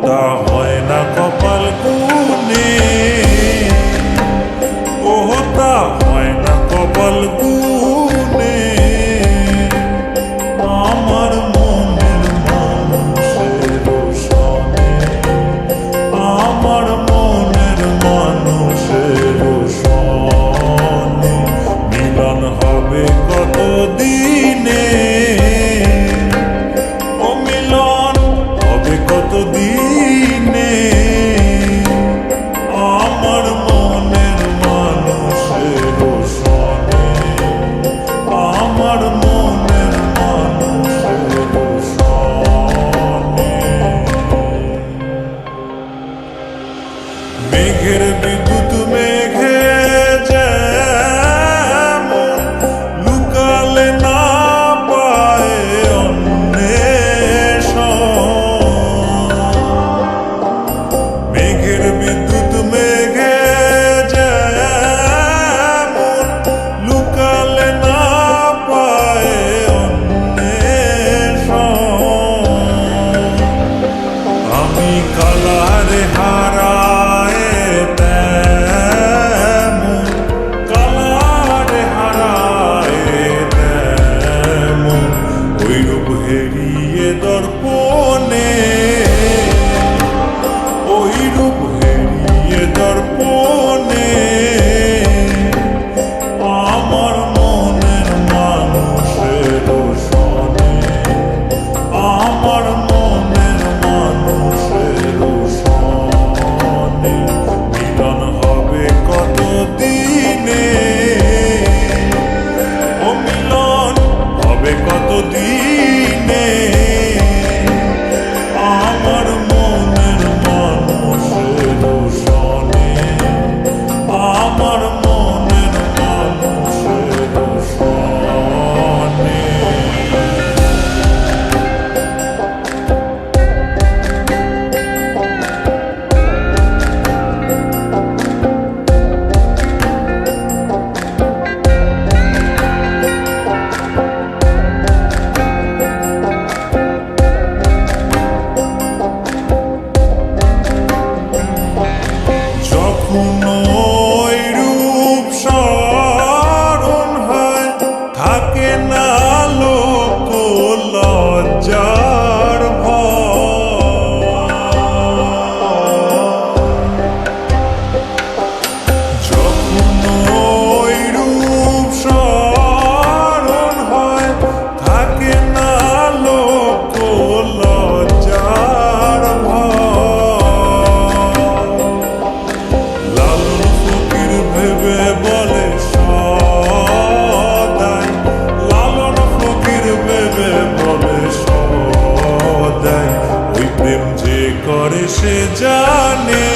তা হয় না কপাল গুনে, ও তা হয় না কপাল গুনে। আমার মনের মানুষের সনে, আমার মনের মানুষের সনে মিলন হবে কত দিনে, ও মিলন হবে কত দিনে। আমার মনের মানুষের সনে, আমার মনের মানুষের সনে। মেঘের বিদ্যুৎ মেঘে যেমন লুকালে না পায় অন্বেষণ, মেঘের বিদ্যুৎ মেঘে যেমন লুকালে না পায় অন্বেষণ। আমি কালারে হারায় তেমন, কালারে হারায় তেমন ওই রূপ হেরিয়ে দর্পণে, ওই রূপ হেরিয়ে দর্পণে। আমার মনের মানুষের সনে, আমার মনের মানুষের সনে মিলন হবে কত দিনে, ও মিলন হবে কত দিনে। আমার মনের মানুষের সনে, আমার মনের মানুষের সনে। যখন ওই রূপ স্মরণ হয় থাকে না লোক লজ্জার ভয়, যখন ওই রূপ স্মরণ হয় থাকে না লোক লজ্জার ভয়। লালন ফকির ভেবে বলে সদাই, লালন ফকির ভেবে বলে সদাই ওই প্রেম যে করে সে জানে।